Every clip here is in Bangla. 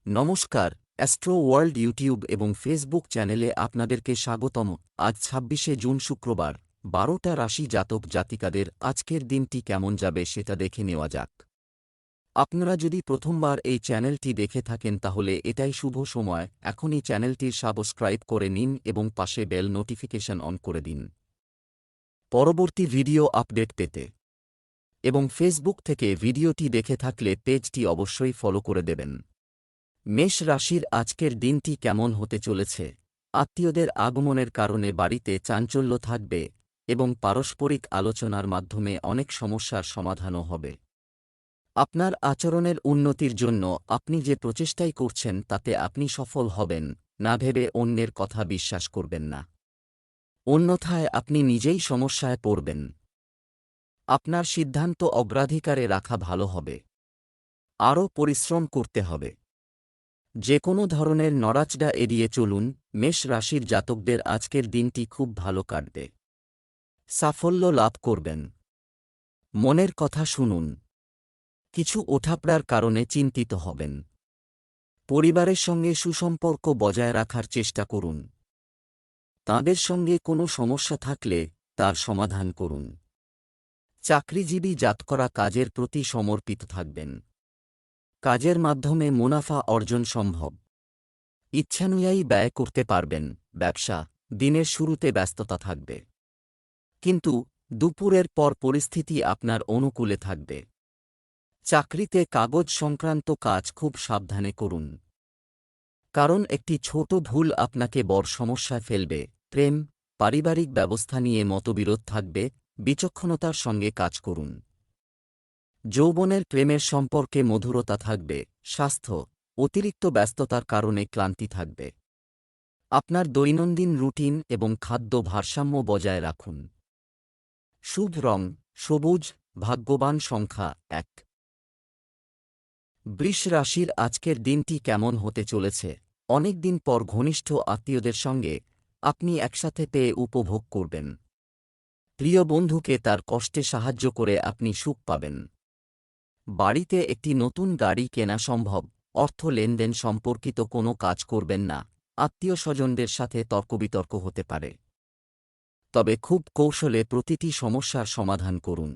নমস্কার, অ্যাস্ট্রো ওয়ার্ল্ড ইউটিউব এবং ফেসবুক চ্যানেলে আপনাদেরকে স্বাগতম। আজ ২৬শে জুন শুক্রবার, ১২টা রাশি জাতক জাতিকাদের আজকের দিনটি কেমন যাবে সেটা দেখে নেওয়া যাক। আপনারা যদি প্রথমবার এই চ্যানেলটি দেখে থাকেন তাহলে এটাই শুভ সময়, এখনই চ্যানেলটির সাবস্ক্রাইব করে নিন এবং পাশে বেল নোটিফিকেশন অন করে দিন পরবর্তী ভিডিও আপডেট পেতে। এবং ফেসবুক থেকে ভিডিওটি দেখে থাকলে পেজটি অবশ্যই ফলো করে দেবেন। মেষ রাশির আজকের দিনটি কেমন হতে চলেছে? আত্মীয়দের আগমনের কারণে বাড়িতে চাঞ্চল্য থাকবে এবং পারস্পরিক আলোচনার মাধ্যমে অনেক সমস্যার সমাধানও হবে। আপনার আচরণের উন্নতির জন্য আপনি যে প্রচেষ্টাই করছেন তাতে আপনি সফল হবেন, না ভেবে অন্যের কথা বিশ্বাস করবেন না। অন্যথায় আপনি নিজেই সমস্যায় পড়বেন। আপনার সিদ্ধান্ত অগ্রাধিকারে রাখা ভালো হবে। আরও পরিশ্রম করতে হবে। যে কোনো ধরনের নড়াচড়া এড়িয়ে চলুন। মেষ রাশির জাতকদের আজকের দিনটি খুব ভালো কাটবে। সাফল্য লাভ করবেন। মনের কথা শুনুন। কিছু ওঠাপড়ার কারণে চিন্তিত হবেন। পরিবারের সঙ্গে সুসম্পর্ক বজায় রাখার চেষ্টা করুন। তাঁদের সঙ্গে কোনো সমস্যা থাকলে তার সমাধান করুন। চাকরিজীবী জাতকরা কাজের প্রতি সমর্পিত থাকবেন। কাজের মাধ্যমে মুনাফা অর্জন সম্ভব। ইচ্ছানুযায়ী ব্যয় করতে পারবেন। ব্যবসা, দিনের শুরুতে ব্যস্ততা থাকবে, কিন্তু দুপুরের পর পরিস্থিতি আপনার অনুকূলে থাকবে। চাকরিতে কাগজ সংক্রান্ত কাজ খুব সাবধানে করুন, কারণ একটি ছোট ভুল আপনাকে বড় সমস্যায় ফেলবে। প্রেম, পারিবারিক ব্যবস্থা নিয়ে মতবিরোধ থাকবে, বিচক্ষণতার সঙ্গে কাজ করুন। যৌবনের প্রেমের সম্পর্কে মধুরতা থাকবে। স্বাস্থ্য, অতিরিক্ত ব্যস্ততার কারণে ক্লান্তি থাকবে। আপনার দৈনন্দিন রুটিন এবং খাদ্য ভারসাম্য বজায় রাখুন। শুভ রং সবুজ, ভাগ্যবান সংখ্যা ১। বৃষ রাশির আজকের দিনটি কেমন হতে চলেছে? অনেকদিন পর ঘনিষ্ঠ আত্মীয়দের সঙ্গে আপনি একসাথে পেয়ে উপভোগ করবেন। প্রিয় বন্ধুকে তার কষ্টে সাহায্য করে আপনি সুখ পাবেন। বাড়িতে একটি নতুন গাড়ি কেনা সম্ভব। অর্থ লেনদেন সম্পর্কিত কোনো কাজ করবেন না। আত্মীয় স্বজনদের সাথে তর্কবিতর্ক হতে পারে, তবে খুব কৌশলে প্রতিটি সমস্যার সমাধান করুন।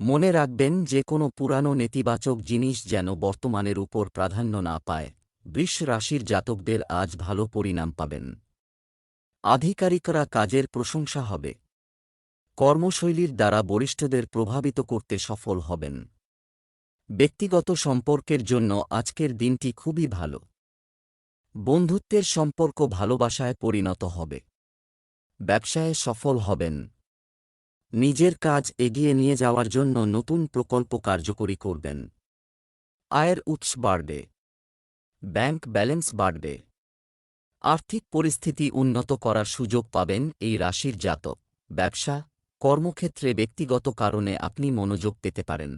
মনে রাখবেন যে কোনো পুরানো নেতিবাচক জিনিস যেন বর্তমানের উপর প্রাধান্য না পায়। বৃষ রাশির জাতকদের আজ ভালো পরিণাম পাবেন। আধিকারিকরা কাজের প্রশংসা হবে। কর্মশৈলীর দ্বারা বরিষ্ঠদের প্রভাবিত করতে সফল হবেন। ব্যক্তিগত সম্পর্কের জন্য আজকের দিনটি খুবই ভালো। বন্ধুত্বের সম্পর্ক ভালোবাসায় পরিণত হবে। ব্যবসায় সফল হবেন। নিজের কাজ এগিয়ে নিয়ে যাওয়ার জন্য নতুন প্রকল্প কার্যকরী করবেন। আয়ের উৎস বাড়বে। ব্যাংক ব্যালেন্স বাড়বে। আর্থিক পরিস্থিতি উন্নত করার সুযোগ পাবেন এই রাশির জাতক। ব্যবসা, কর্মক্ষেত্রে ব্যক্তিগত কারণে আপনি মনোযোগ পেতে পারেন।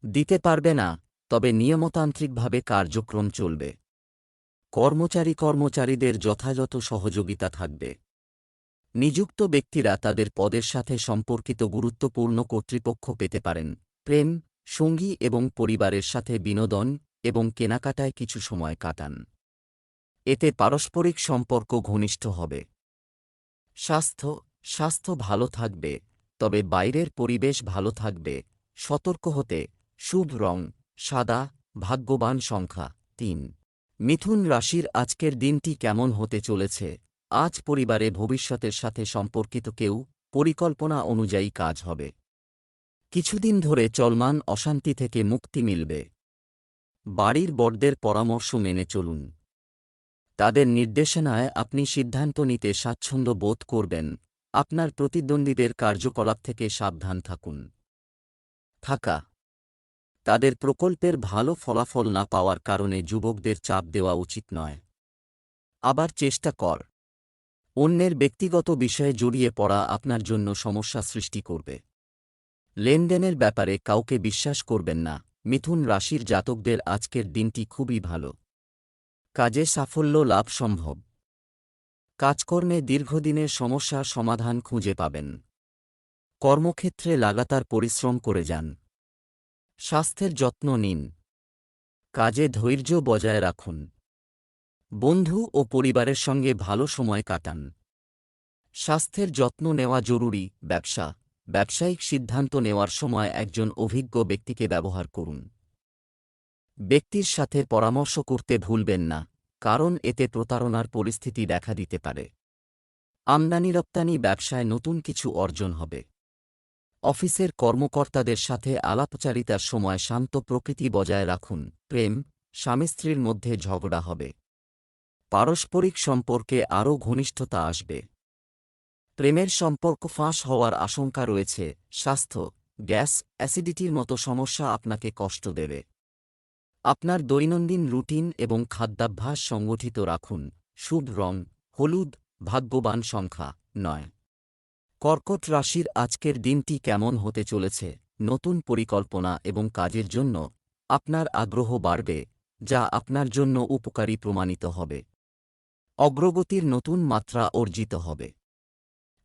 দিতে পারবে না, তবে নিয়মতান্ত্রিকভাবে কার্যক্রম চলবে। কর্মচারীদের যথাযথ সহযোগিতা থাকবে। নিযুক্ত ব্যক্তিরা তাদের পদের সাথে সম্পর্কিত গুরুত্বপূর্ণ কর্তৃপক্ষ পেতে পারেন। প্রেম, সঙ্গী এবং পরিবারের সাথে বিনোদন এবং কেনাকাটায় কিছু সময় কাটান। এতে পারস্পরিক সম্পর্ক ঘনিষ্ঠ হবে। স্বাস্থ্য ভালো থাকবে, তবে বাইরের পরিবেশ ভালো থাকবে। সতর্ক হতে। শুভ রং সাদা, ভাগ্যবান সংখ্যা ৩। মিথুন রাশির আজকের দিনটি কেমন হতে চলেছে? আজ পরিবারে ভবিষ্যতের সাথে সম্পর্কিত কেউ পরিকল্পনা অনুযায়ী কাজ হবে। কিছুদিন ধরে চলমান অশান্তি থেকে মুক্তি মিলবে। বাড়ির বড়দের পরামর্শ মেনে চলুন। তাদের নির্দেশনায় আপনি সিদ্ধান্ত নিতে স্বাচ্ছন্দ্য বোধ করবেন। আপনার প্রতিদ্বন্দ্বীদের কার্যকলাপ থেকে সাবধান থাকুন। তাদের প্রকল্পের ভালো ফলাফল না পাওয়ার কারণে যুবকদের চাপ দেওয়া উচিত নয়। আবার চেষ্টা কর। অন্যের ব্যক্তিগত বিষয়ে জড়িয়ে পড়া আপনার জন্য সমস্যা সৃষ্টি করবে। লেনদেনের ব্যাপারে কাউকে বিশ্বাস করবেন না। মিথুন রাশির জাতকদের আজকের দিনটি খুবই ভালো। কাজে সাফল্য লাভ সম্ভব। কাজকর্মে দীর্ঘদিনের সমস্যার সমাধান খুঁজে পাবেন। কর্মক্ষেত্রে লাগাতার পরিশ্রম করে যান। স্বাস্থ্যের যত্ন নিন। কাজে ধৈর্য বজায় রাখুন। বন্ধু ও পরিবারের সঙ্গে ভালো সময় কাটান। স্বাস্থ্যের যত্ন নেওয়া জরুরি। ব্যবসায়িক সিদ্ধান্ত নেওয়ার সময় একজন অভিজ্ঞ ব্যক্তিকে ব্যবহার করুন। ব্যক্তির সাথে পরামর্শ করতে ভুলবেন না, কারণ এতে প্রতারণার পরিস্থিতি দেখা দিতে পারে। আমদানি রপ্তানি ব্যবসায় নতুন কিছু অর্জন হবে। অফিসের কর্মকর্তাদের সাথে আলাপচারিতার সময় শান্ত প্রকৃতি বজায় রাখুন। স্বামী স্ত্রীর মধ্যে ঝগড়া হবে। পারস্পরিক সম্পর্কে আরও ঘনিষ্ঠতা আসবে। প্রেমের সম্পর্ক ফাঁস হওয়ার আশঙ্কা রয়েছে। স্বাস্থ্য, গ্যাস, অ্যাসিডিটির মতো সমস্যা আপনাকে কষ্ট দেবে। আপনার দৈনন্দিন রুটিন এবং খাদ্যাভ্যাস সংগঠিত রাখুন। শুভ রং হলুদ, ভাগ্যবান সংখ্যা 9। কর্কট রাশির আজকের দিনটি কেমন হতে চলেছে? নতুন পরিকল্পনা এবং কাজের জন্য আপনার আগ্রহ বাড়বে, যা আপনার জন্য উপকারী প্রমাণিত হবে। অগ্রগতির নতুন মাত্রা অর্জিত হবে।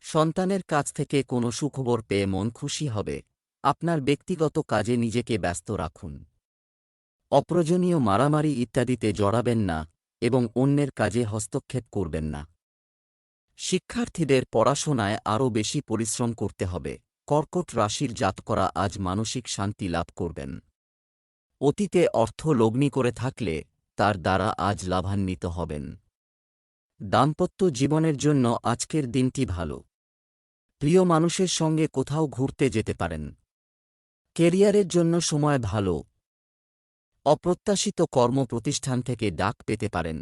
সন্তানের কাছ থেকে কোনো সুখবর পেয়ে মন খুশি হবে। আপনার ব্যক্তিগত কাজে নিজেকে ব্যস্ত রাখুন। অপ্রয়োজনীয় মারামারি ইত্যাদিতে জড়াবেন না এবং অন্যের কাজে হস্তক্ষেপ করবেন না। শিক্ষার্থীদের পড়াশোনায় আরও বেশি পরিশ্রম করতে হবে। কর্কট রাশির জাতকরা আজ মানসিক শান্তি লাভ করবেন। অতীতে অর্থ লগ্নি করে থাকলে তার দ্বারা আজ লাভান্বিত হবেন। দাম্পত্য জীবনের জন্য আজকের দিনটি ভালো। প্রিয় মানুষের সঙ্গে কোথাও ঘুরতে যেতে পারেন। কেরিয়ারের জন্য সময় ভালো। অপ্রত্যাশিত কর্মপ্রতিষ্ঠান থেকে ডাক পেতে পারেন।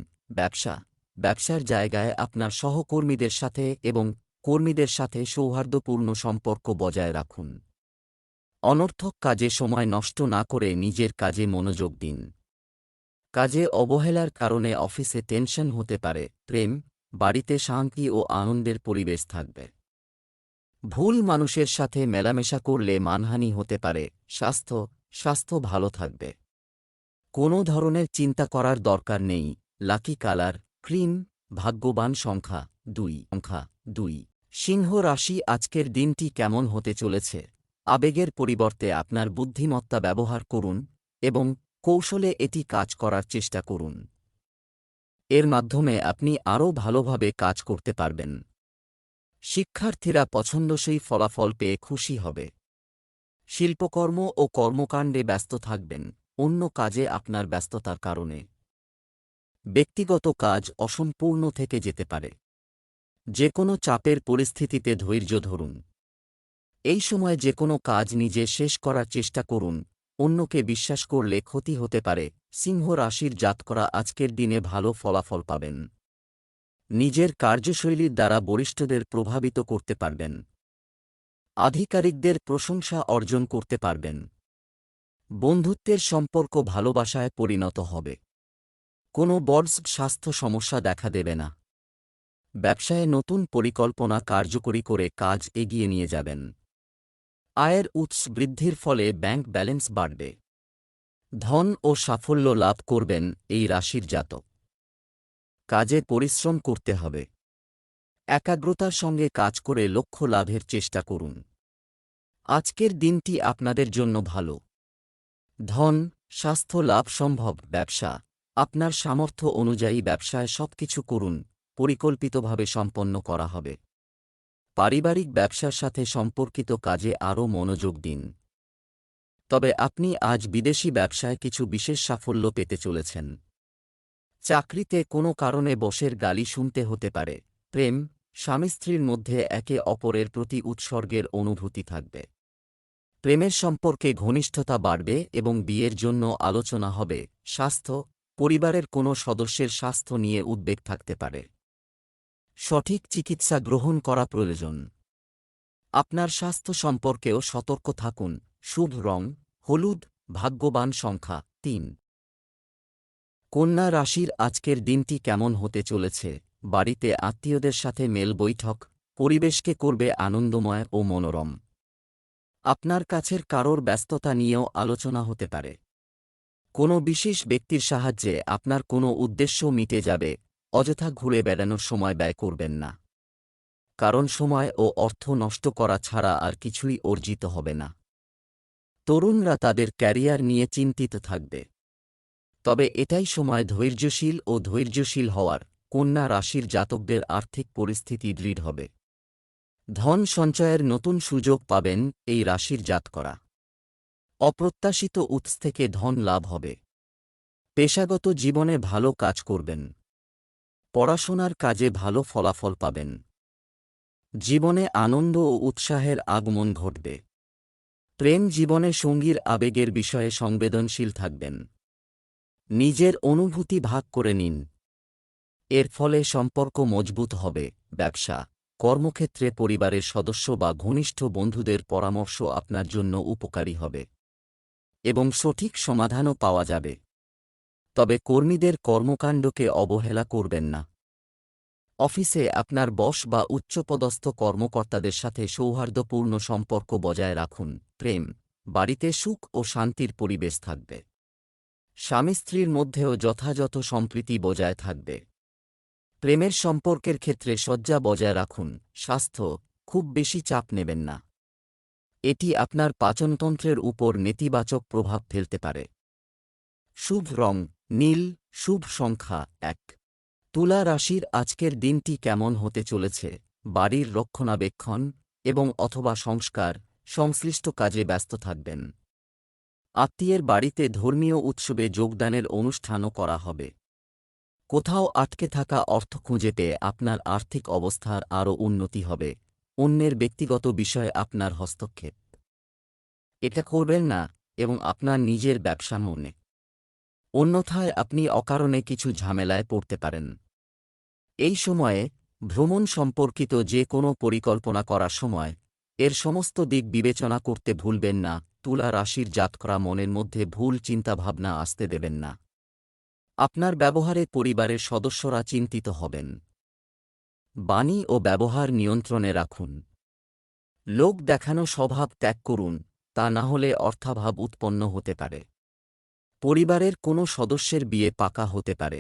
ব্যবসার জায়গায় আপনার সহকর্মীদের সাথে এবং কর্মীদের সাথে সৌহার্দ্যপূর্ণ সম্পর্ক বজায় রাখুন। অনর্থক কাজে সময় নষ্ট না করে নিজের কাজে মনোযোগ দিন। কাজে অবহেলার কারণে অফিসে টেনশন হতে পারে। বাড়িতে শান্তি ও আনন্দের পরিবেশ থাকবে। ভুল মানুষের সাথে মেলামেশা করলে মানহানি হতে পারে। স্বাস্থ্য ভালো থাকবে। কোনো ধরনের চিন্তা করার দরকার নেই। লাকি কালার ক্রিম, ভাগ্যবান সংখ্যা 2। সিংহ রাশি আজকের দিনটি কেমন হতে চলেছে? আবেগের পরিবর্তে আপনার বুদ্ধিমত্তা ব্যবহার করুন এবং কৌশলে এটি কাজ করার চেষ্টা করুন। এর মাধ্যমে আপনি আরও ভালোভাবে কাজ করতে পারবেন। শিক্ষার্থীরা পছন্দসই ফলাফল পেয়ে খুশি হবে। শিল্পকর্ম ও কর্মকাণ্ডে ব্যস্ত থাকবেন। অন্য কাজে আপনার ব্যস্ততার কারণে ব্যক্তিগত কাজ অসম্পূর্ণ থেকে যেতে পারে। যে কোনো চাপের পরিস্থিতিতে ধৈর্য ধরুন। এই সময় যে কোনো কাজ নিজে শেষ করার চেষ্টা করুন। অন্যকে বিশ্বাস করলে ক্ষতি হতে পারে। সিংহ রাশির জাতকরা আজকের দিনে ভালো ফলাফল পাবেন। নিজের কার্যশৈলীর দ্বারা বরিষ্ঠদের প্রভাবিত করতে পারবেন। আধিকারিকদের প্রশংসা অর্জন করতে পারবেন। বন্ধুত্বের সম্পর্ক ভালোবাসায় পরিণত হবে। কোনো বড় স্বাস্থ্য সমস্যা দেখা দেবে না। ব্যবসায়ে নতুন পরিকল্পনা কার্যকরী করে কাজ এগিয়ে নিয়ে যাবেন। আয়ের উৎস বৃদ্ধির ফলে ব্যাংক ব্যালেন্স বাড়বে। ধন ও সাফল্য লাভ করবেন এই রাশির জাতক। কাজে পরিশ্রম করতে হবে। একাগ্রতার সঙ্গে কাজ করে লক্ষ্য লাভের চেষ্টা করুন। আজকের দিনটি আপনাদের জন্য ভালো। ধন, স্বাস্থ্য লাভ সম্ভব। আপনার সামর্থ্য অনুযায়ী ব্যবসায় সবকিছু করুন, পরিকল্পিতভাবে সম্পন্ন করা হবে। পারিবারিক ব্যবসার সাথে সম্পর্কিত কাজে আরও মনোযোগ দিন। তবে আপনি আজ বিদেশি ব্যবসায় কিছু বিশেষ সাফল্য পেতে চলেছেন। চাকরিতে কোনো কারণে বসের গালি শুনতে হতে পারে। স্বামী স্ত্রীর মধ্যে একে অপরের প্রতি উৎসর্গের অনুভূতি থাকবে। প্রেমের সম্পর্কে ঘনিষ্ঠতা বাড়বে এবং বিয়ের জন্য আলোচনা হবে। স্বাস্থ্য, পরিবারের কোনো সদস্যের স্বাস্থ্য নিয়ে উদ্বেগ থাকতে পারে। সঠিক চিকিৎসা গ্রহণ করা প্রয়োজন। আপনার স্বাস্থ্য সম্পর্কেও সতর্ক থাকুন। শুভ রং হলুদ, ভাগ্যবান সংখ্যা 3। কন্যা রাশির আজকের দিনটি কেমন হতে চলেছে? বাড়িতে আত্মীয়দের সাথে মেল বৈঠক পরিবেশকে করবে আনন্দময় ও মনোরম। আপনার কাছের কারোর ব্যস্ততা নিয়েও আলোচনা হতে পারে। কোনো বিশেষ ব্যক্তির সাহায্যে আপনার কোনো উদ্দেশ্য মিটে যাবে। অযথা ঘুরে বেড়ানোর সময় ব্যয় করবেন না, কারণ সময় ও অর্থ নষ্ট করা ছাড়া আর কিছুই অর্জিত হবে না। তরুণরা তাদের ক্যারিয়ার নিয়ে চিন্তিত থাকবে। তবে এটাই সময় ধৈর্যশীল ও ধৈর্যশীল হওয়ার। কন্যা রাশির জাতকদের আর্থিক পরিস্থিতি দৃঢ় হবে। ধন সঞ্চয়ের নতুন সুযোগ পাবেন এই রাশির জাতকরা। অপ্রত্যাশিত উৎস থেকে ধন লাভ হবে। পেশাগত জীবনে ভালো কাজ করবেন। পড়াশোনার কাজে ভালো ফলাফল পাবেন। জীবনে আনন্দ ও উৎসাহের আগমন ঘটবে। প্রেম জীবনে সঙ্গীর আবেগের বিষয়ে সংবেদনশীল থাকবেন। নিজের অনুভূতি ভাগ করে নিন। এর ফলে সম্পর্ক মজবুত হবে। ব্যবসা, কর্মক্ষেত্রে পরিবারের সদস্য বা ঘনিষ্ঠ বন্ধুদের পরামর্শ আপনার জন্য উপকারী হবে এবং সঠিক সমাধানও পাওয়া যাবে। তবে কর্মীদের কর্মকাণ্ডকে অবহেলা করবেন না। অফিসে আপনার বস বা উচ্চপদস্থ কর্মকর্তাদের সাথে সৌহার্দ্যপূর্ণ সম্পর্ক বজায় রাখুন। প্রেম, বাড়িতে সুখ ও শান্তির পরিবেশ থাকবে। স্বামী স্ত্রীর মধ্যেও যথাযথ সম্প্রীতি বজায় থাকবে। প্রেমের সম্পর্কের ক্ষেত্রে সজ্জা বজায় রাখুন। স্বাস্থ্য, খুব বেশি চাপ নেবেন না। এটি আপনার পাচনতন্ত্রের উপর নেতিবাচক প্রভাব ফেলতে পারে। শুভ রং নীল, শুভ সংখ্যা 1। তুলা রাশির আজকের দিনটি কেমন হতে চলেছে? বাড়ির রক্ষণাবেক্ষণ এবং অথবা সংস্কার সংশ্লিষ্ট কাজে ব্যস্ত থাকবেন। আত্মীয়ের বাড়িতে ধর্মীয় উৎসবে যোগদানের অনুষ্ঠানও করা হবে। কোথাও আটকে থাকা অর্থ খুঁজে পেয়ে আপনার আর্থিক অবস্থার আরও উন্নতি হবে। অন্যের ব্যক্তিগত বিষয়ে আপনার হস্তক্ষেপ এটা করবেন না এবং আপনার নিজের ব্যবসা মনে। অন্যথায় আপনি অকারণে কিছু ঝামেলায় পড়তে পারেন। এই সময়ে ভ্রমণ সম্পর্কিত যে কোনো পরিকল্পনা করার সময় এর সমস্ত দিক বিবেচনা করতে ভুলবেন না। তুলা রাশির জাতকরা মনের মধ্যে ভুল চিন্তাভাবনা আসতে দেবেন না। আপনার ব্যবহারে পরিবারের সদস্যরা চিন্তিত হবেন। বাণী ও ব্যবহার নিয়ন্ত্রণে রাখুন। লোক দেখানো স্বভাব ত্যাগ করুন, তা না হলে অর্থাভাব উৎপন্ন হতে পারে। পরিবারের কোনো সদস্যের বিয়ে পাকা হতে পারে।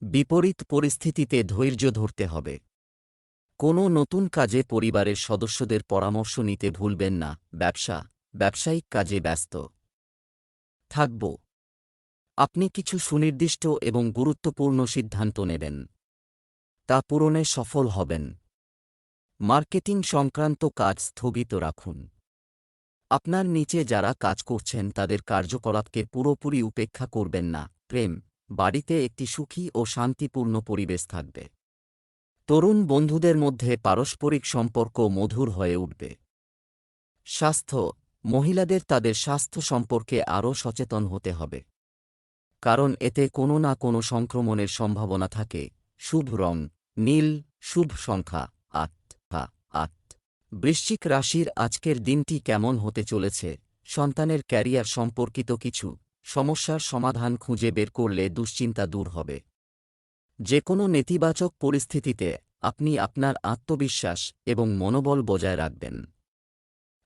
বিপরীত পরিস্থিতিতে ধৈর্য ধরতে হবে। কোনো নতুন কাজে পরিবারের সদস্যদের পরামর্শ নিতে ভুলবেন না। ব্যবসায়িক কাজে ব্যস্ত থাকব। আপনি কিছু সুনির্দিষ্ট এবং গুরুত্বপূর্ণ সিদ্ধান্ত নেবেন, তা পূরণে সফল হবেন। মার্কেটিং সংক্রান্ত কাজ স্থগিত রাখুন। আপনার নিচে যারা কাজ করছেন তাদের কার্যকলাপকে পুরোপুরি উপেক্ষা করবেন না। প্রেম, বাড়িতে একটি সুখী ও শান্তিপূর্ণ পরিবেশ থাকবে। তরুণ বন্ধুদের মধ্যে পারস্পরিক সম্পর্ক মধুর হয়ে উঠবে। স্বাস্থ্য, মহিলাদের তাদের স্বাস্থ্য সম্পর্কে আরও সচেতন হতে হবে, কারণ এতে কোনো না কোনো সংক্রমণের সম্ভাবনা থাকে। শুভ রং নীল, শুভ সংখ্যা 8। বৃশ্চিক রাশির আজকের দিনটি কেমন হতে চলেছে? সন্তানের ক্যারিয়ার সম্পর্কিত কিছু সমস্যার সমাধান খুঁজে বের করলে দুশ্চিন্তা দূর হবে। যে কোনো নেতিবাচক পরিস্থিতিতে আপনি আপনার আত্মবিশ্বাস এবং মনোবল বজায় রাখবেন।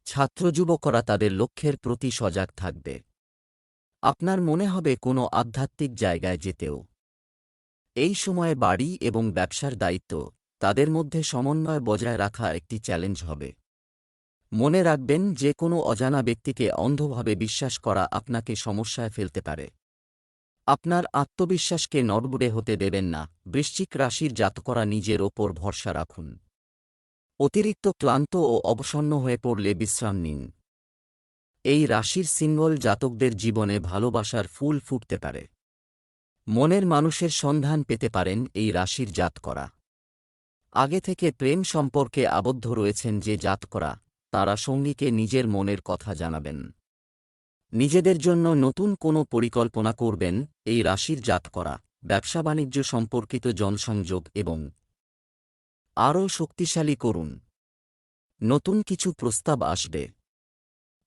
ছাত্রযুবকরা তাদের লক্ষ্যের প্রতি সজাগ থাকবে। আপনার মনে হবে কোনো আধ্যাত্মিক জায়গায় যেতেও। এই সময়ে বাড়ি এবং ব্যবসার দায়িত্ব, তাদের মধ্যে সমন্বয় বজায় রাখা একটি চ্যালেঞ্জ হবে। মনে রাখবেন, যে কোনো অজানা ব্যক্তিকে অন্ধভাবে বিশ্বাস করা আপনাকে সমস্যায় ফেলতে পারে। আপনার আত্মবিশ্বাসকে নড়বড়ে হতে দেবেন না। বৃশ্চিক রাশির জাতকরা নিজের ওপর ভরসা রাখুন। অতিরিক্ত ক্লান্ত ও অবসন্ন হয়ে পড়লে বিশ্রাম নিন। এই রাশির সিঙ্গল জাতকদের জীবনে ভালোবাসার ফুল ফুটতে পারে। মনের মানুষের সন্ধান পেতে পারেন এই রাশির জাতকরা। আগে থেকে প্রেম সম্পর্কে আবদ্ধ রয়েছেন যে জাতকরা, তারা সঙ্গীকে নিজের মনের কথা জানাবেন। নিজেদের জন্য নতুন কোনো পরিকল্পনা করবেন এই রাশির জাতকরা। ব্যবসা বাণিজ্য সম্পর্কিত জনসংযোগ এবং আরও শক্তিশালী করুন। নতুন কিছু প্রস্তাব আসবে,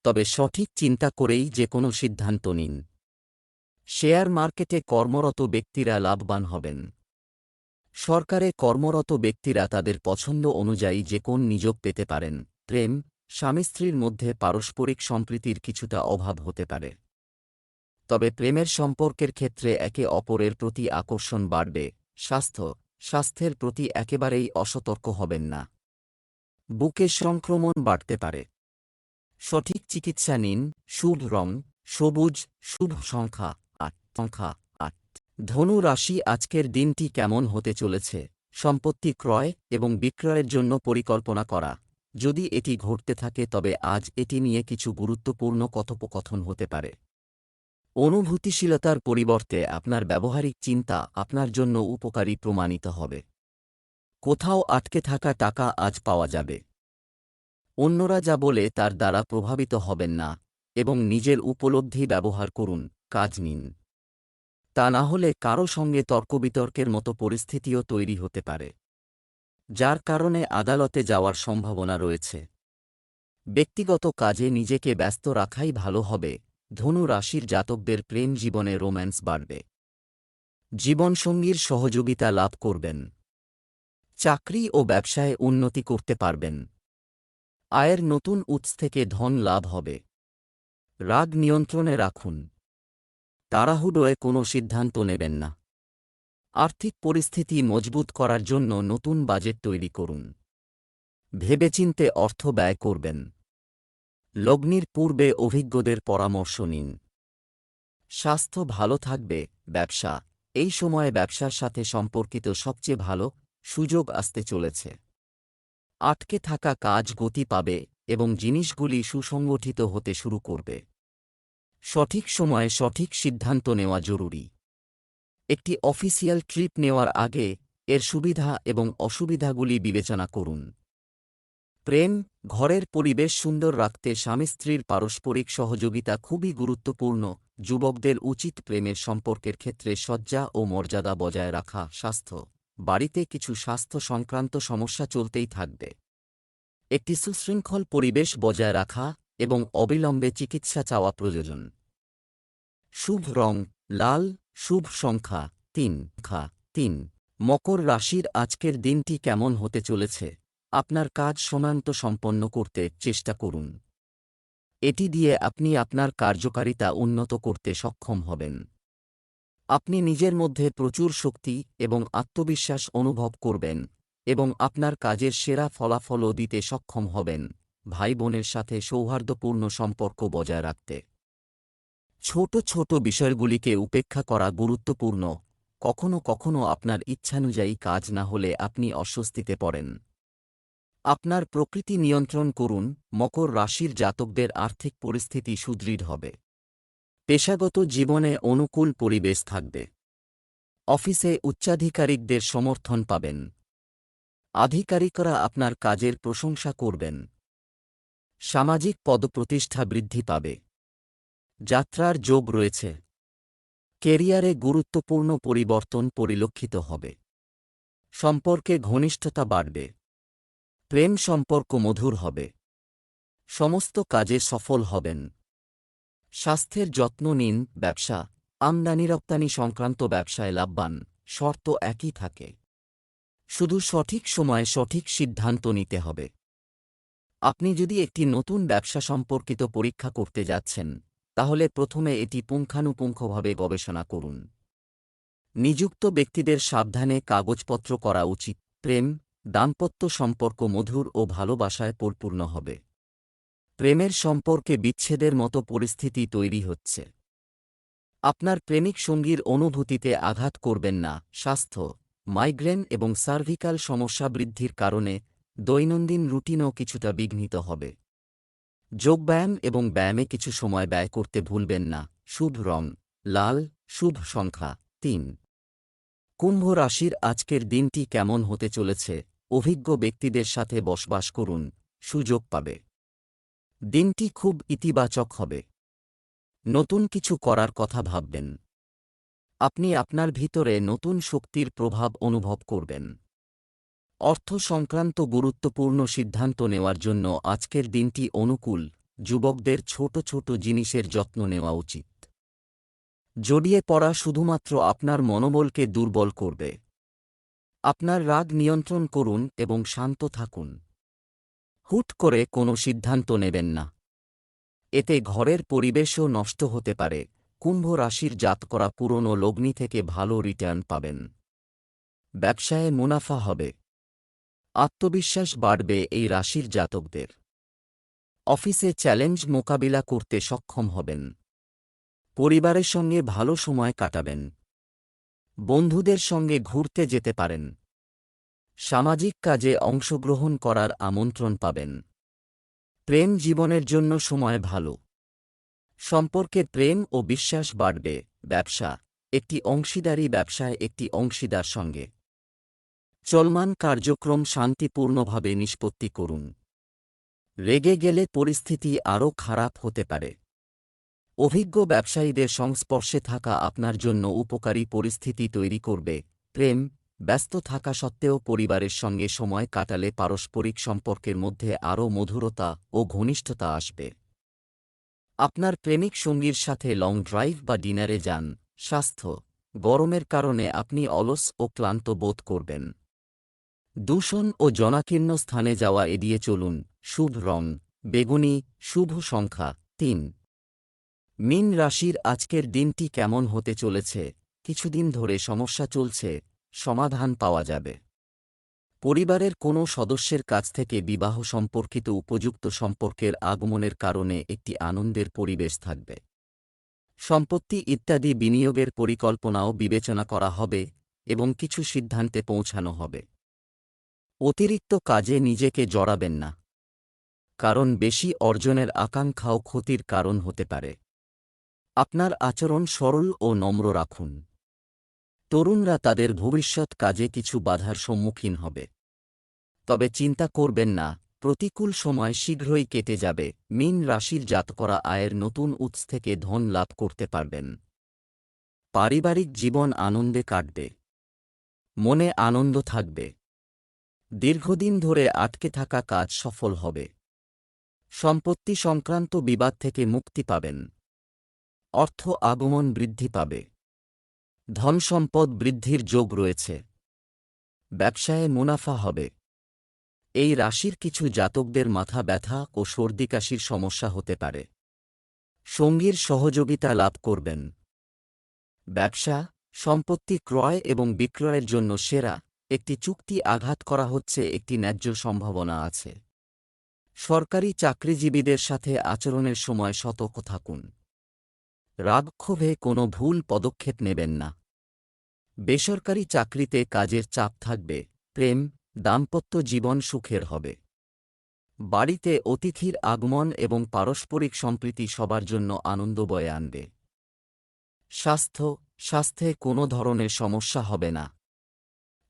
তবে সঠিক চিন্তা করেই যে কোনো সিদ্ধান্ত নিন। শেয়ার মার্কেটে কর্মরত ব্যক্তিরা লাভবান হবেন। সরকারে কর্মরত ব্যক্তিরা তাদের পছন্দ অনুযায়ী যে কোন নিয়োগ পেতে পারেন। প্রেম, স্বামী স্ত্রীর মধ্যে পারস্পরিক সম্প্রীতির কিছুটা অভাব হতে পারে, তবে প্রেমের সম্পর্কের ক্ষেত্রে একে অপরের প্রতি আকর্ষণ বাড়বে। স্বাস্থ্যের প্রতি একেবারেই অসতর্ক হবেন না। বুকে সংক্রমণ বাড়তে পারে। সঠিক চিকিৎসা নিন। শুভ রং সবুজ, শুভ সংখ্যা 8। সংখ্যা ৮। ধনু রাশি আজকের দিনটি কেমন হতে চলেছে? সম্পত্তি ক্রয় এবং বিক্রয়ের জন্য পরিকল্পনা করা। যদি এটি ঘটতে থাকে তবে আজ এটি নিয়ে কিছু গুরুত্বপূর্ণ কথোপকথন হতে পারে। অনুভূতিশীলতার পরিবর্তে আপনার ব্যবহারিক চিন্তা আপনার জন্য উপকারী প্রমাণিত হবে। কোথাও আটকে থাকা টাকা আজ পাওয়া যাবে। অন্যরা যা বলে তার দ্বারা প্রভাবিত হবেন না এবং নিজের উপলব্ধি ব্যবহার করুন, কাজ নিন। তা না হলে কারও সঙ্গে তর্কবিতর্কের মতো পরিস্থিতিও তৈরি হতে পারে, যার কারণে আদালতে যাওয়ার সম্ভাবনা রয়েছে। ব্যক্তিগত কাজে নিজেকে ব্যস্ত রাখাই ভালো হবে। ধনু রাশির জাতকদের প্রেম জীবনে রোম্যান্স বাড়বে। জীবনসঙ্গীর সহযোগিতা লাভ করবেন। চাকরি ও ব্যবসায় উন্নতি করতে পারবেন। আয়ের নতুন উৎস থেকে ধন লাভ হবে। রাগ নিয়ন্ত্রণে রাখুন। তাড়াহুড়োয় কোনো সিদ্ধান্ত নেবেন না। আর্থিক পরিস্থিতি মজবুত করার জন্য নতুন বাজেট তৈরি করুন। ভেবেচিন্তে অর্থ ব্যয় করবেন। লগ্নির পূর্বে অভিজ্ঞদের পরামর্শ নিন। স্বাস্থ্য ভালো থাকবে। ব্যবসা, এই সময়ে ব্যবসার সাথে সম্পর্কিত সবচেয়ে ভালো সুযোগ আসতে চলেছে। আটকে থাকা কাজ গতি পাবে এবং জিনিসগুলি সুসংগঠিত হতে শুরু করবে। সঠিক সময়ে সঠিক সিদ্ধান্ত নেওয়া জরুরি। একটি অফিসিয়াল ট্রিপ নেওয়ার আগে এর সুবিধা এবং অসুবিধাগুলি বিবেচনা করুন। প্রেম, ঘরের পরিবেশ সুন্দর রাখতে স্বামী স্ত্রীর পারস্পরিক সহযোগিতা খুবই গুরুত্বপূর্ণ। যুবকদের উচিত প্রেমের সম্পর্কের ক্ষেত্রে সজ্জা ও মর্যাদা বজায় রাখা। স্বাস্থ্য, বাড়িতে কিছু স্বাস্থ্য সংক্রান্ত সমস্যা চলতেই থাকবে। একটি সুশৃঙ্খল পরিবেশ বজায় রাখা এবং অবিলম্বে চিকিৎসা চাওয়া প্রয়োজন। শুভ রং লাল। শুভ সংখ্যা ৩। মকর রাশির আজকের দিনটি কেমন হতে চলেছে? আপনার কাজ সময়মতো সম্পন্ন করতে চেষ্টা করুন। এটি দিয়ে আপনি আপনার কার্যকারিতা উন্নত করতে সক্ষম হবেন। আপনি নিজের মধ্যে প্রচুর শক্তি এবং আত্মবিশ্বাস অনুভব করবেন এবং আপনার কাজের সেরা ফলাফলও দিতে সক্ষম হবেন। ভাই বোনের সাথে সৌহার্দ্যপূর্ণ সম্পর্ক বজায় রাখতে ছোট ছোট বিষয়গুলিকে উপেক্ষা করা গুরুত্বপূর্ণ। কখনো কখনো আপনার ইচ্ছানুযায়ী কাজ না হলে আপনি অস্বস্তিতে পড়েন। আপনার প্রকৃতি নিয়ন্ত্রণ করুন। মকর রাশির জাতকদের আর্থিক পরিস্থিতি সুদৃঢ় হবে। পেশাগত জীবনে অনুকূল পরিবেশ থাকবে। অফিসে উচ্চাধিকারিকদের সমর্থন পাবেন। আধিকারিকরা আপনার কাজের প্রশংসা করবেন। সামাজিক পদপ্রতিষ্ঠা বৃদ্ধি পাবে। যাত্রার যোগ রয়েছে। কেরিয়ারে গুরুত্বপূর্ণ পরিবর্তন পরিলক্ষিত হবে। সম্পর্কে ঘনিষ্ঠতা বাড়বে। প্রেম সম্পর্ক মধুর হবে। সমস্ত কাজে সফল হবেন। স্বাস্থ্যের যত্ন নিন। ব্যবসা, আমদানি রপ্তানি সংক্রান্ত ব্যবসায় লাভবান। শর্ত একই থাকে। শুধু সঠিক সময়ে সঠিক সিদ্ধান্ত নিতে হবে। আপনি যদি একটি নতুন ব্যবসা সম্পর্কিত পরীক্ষা করতে যাচ্ছেন, তাহলে প্রথমে এটি পুঙ্খানুপুঙ্খভাবে গবেষণা করুন। নিযুক্ত ব্যক্তিদের সাবধানে কাগজপত্র করা উচিত। প্রেম, দাম্পত্য সম্পর্ক মধুর ও ভালোবাসায় পরিপূর্ণ হবে। প্রেমের সম্পর্কে বিচ্ছেদের মতো পরিস্থিতি তৈরি হচ্ছে। আপনার প্রেমিক সঙ্গীর অনুভূতিতে আঘাত করবেন না। স্বাস্থ্য, মাইগ্রেন এবং সার্ভিক্যাল সমস্যা বৃদ্ধির কারণে দৈনন্দিন রুটিনও কিছুটা বিঘ্নিত হবে। যোগব্যায়াম এবং ব্যায়ামে কিছু সময় ব্যয় করতে ভুলবেন না। শুভ রং লাল। শুভ সংখ্যা ৩। কুম্ভ রাশির আজকের দিনটি কেমন হতে চলেছে? অভিজ্ঞ ব্যক্তিদের সাথে বসবাস করুন, সুযোগ পাবে। দিনটি খুব ইতিবাচক হবে। নতুন কিছু করার কথা ভাববেন। আপনি আপনার ভিতরে নতুন শক্তির প্রভাব অনুভব করবেন। অর্থ সংক্রান্ত গুরুত্বপূর্ণ সিদ্ধান্ত নেওয়ার জন্য আজকের দিনটি অনুকূল। যুবকদের ছোট ছোট জিনিসের যত্ন নেওয়া উচিত। জড়িয়ে পড়া শুধুমাত্র আপনার মনোবলকে দুর্বল করবে। আপনার রাগ নিয়ন্ত্রণ করুন এবং শান্ত থাকুন। হুট করে কোনো সিদ্ধান্ত নেবেন না। এতে ঘরের পরিবেশও নষ্ট হতে পারে। কুম্ভ রাশির জাতকরা পুরনো লগ্নি থেকে ভালো রিটার্ন পাবেন। ব্যবসায়ে মুনাফা হবে। আত্মবিশ্বাস বাড়বে এই রাশির জাতকদের। অফিসে চ্যালেঞ্জ মোকাবিলা করতে সক্ষম হবেন। পরিবারের সঙ্গে ভালো সময় কাটাবেন। বন্ধুদের সঙ্গে ঘুরতে যেতে পারেন। সামাজিক কাজে অংশগ্রহণ করার আমন্ত্রণ পাবেন। প্রেম জীবনের জন্য সময় ভালো। সম্পর্কে প্রেম ও বিশ্বাস বাড়বে। ব্যবসা, একটি অংশীদারি ব্যবসায় একটি অংশীদার সঙ্গে চলমান কার্যক্রম শান্তিপূর্ণভাবে নিষ্পত্তি করুন। রেগে গেলে পরিস্থিতি আরও খারাপ হতে পারে। অভিজ্ঞ ব্যবসায়ীদের সংস্পর্শে থাকা আপনার জন্য উপকারী পরিস্থিতি তৈরি করবে। প্রেম, ব্যস্ত থাকা সত্ত্বেও পরিবারের সঙ্গে সময় কাটালে পারস্পরিক সম্পর্কের মধ্যে আরও মধুরতা ও ঘনিষ্ঠতা আসবে। আপনার প্রেমিক সঙ্গীর সাথে লং ড্রাইভ বা ডিনারে যান। স্বাস্থ্য, গরমের কারণে আপনি অলস ও ক্লান্ত বোধ করবেন। দূষণ ও জনাকীর্ণ স্থানে যাওয়া এড়িয়ে চলুন। শুভ রং বেগুনি, শুভ সংখ্যা ৩। মীন রাশির আজকের দিনটি কেমন হতে চলেছে? কিছুদিন ধরে সমস্যা চলছে, সমাধান পাওয়া যাবে। পরিবারের কোনো সদস্যের কাছ থেকে বিবাহ সম্পর্কিত উপযুক্ত সম্পর্কের আগমনের কারণে একটি আনন্দের পরিবেশ থাকবে। সম্পত্তি ইত্যাদি বিনিয়োগের পরিকল্পনাও বিবেচনা করা হবে এবং কিছু সিদ্ধান্তে পৌঁছানো হবে। অতিরিক্ত কাজে নিজেকে জড়াবেন না, কারণ বেশি অর্জনের আকাঙ্ক্ষাও ক্ষতির কারণ হতে পারে। আপনার আচরণ সরল ও নম্র রাখুন। তরুণরা তাদের ভবিষ্যৎ কাজে কিছু বাধার সম্মুখীন হবে। তবে চিন্তা করবেন না, প্রতিকূল সময় শীঘ্রই কেটে যাবে। মীন রাশির জাতকরা আয়ের নতুন উৎস থেকে ধন লাভ করতে পারবেন। পারিবারিক জীবন আনন্দে কাটবে। মনে আনন্দ থাকবে। দীর্ঘদিন ধরে আটকে থাকা কাজ সফল হবে। সম্পত্তি সংক্রান্ত বিবাদ থেকে মুক্তি পাবেন। অর্থ আগমন বৃদ্ধি পাবে। ধনসম্পদ বৃদ্ধির যোগ রয়েছে। ব্যবসায়ে মুনাফা হবে। এই রাশির কিছু জাতকদের মাথা ব্যথা ও সর্দিকাশির সমস্যা হতে পারে। সঙ্গীর সহযোগিতা লাভ করবেন। ব্যবসা, সম্পত্তি ক্রয় এবং বিক্রয়ের জন্য সেরা একটি চুক্তি আঘাত করা হচ্ছে, একটি ন্যায্য সম্ভাবনা আছে। সরকারি চাকরিজীবীদের সাথে আচরণের সময় সতর্ক থাকুন। রাগক্ষোভে কোনো ভুল পদক্ষেপ নেবেন না। বেসরকারি চাকরিতে কাজের চাপ থাকবে। প্রেম, দাম্পত্য জীবন সুখের হবে। বাড়িতে অতিথির আগমন এবং পারস্পরিক সম্প্রীতি সবার জন্য আনন্দ বয়ে আনবে। স্বাস্থ্যে কোনো ধরনের সমস্যা হবে না,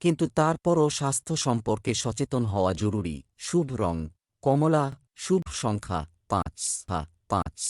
কিন্তু তারপরও স্বাস্থ্য সম্পর্কে সচেতন হওয়া জরুরি। শুভ রং কমলা, শুভ সংখ্যা ৫।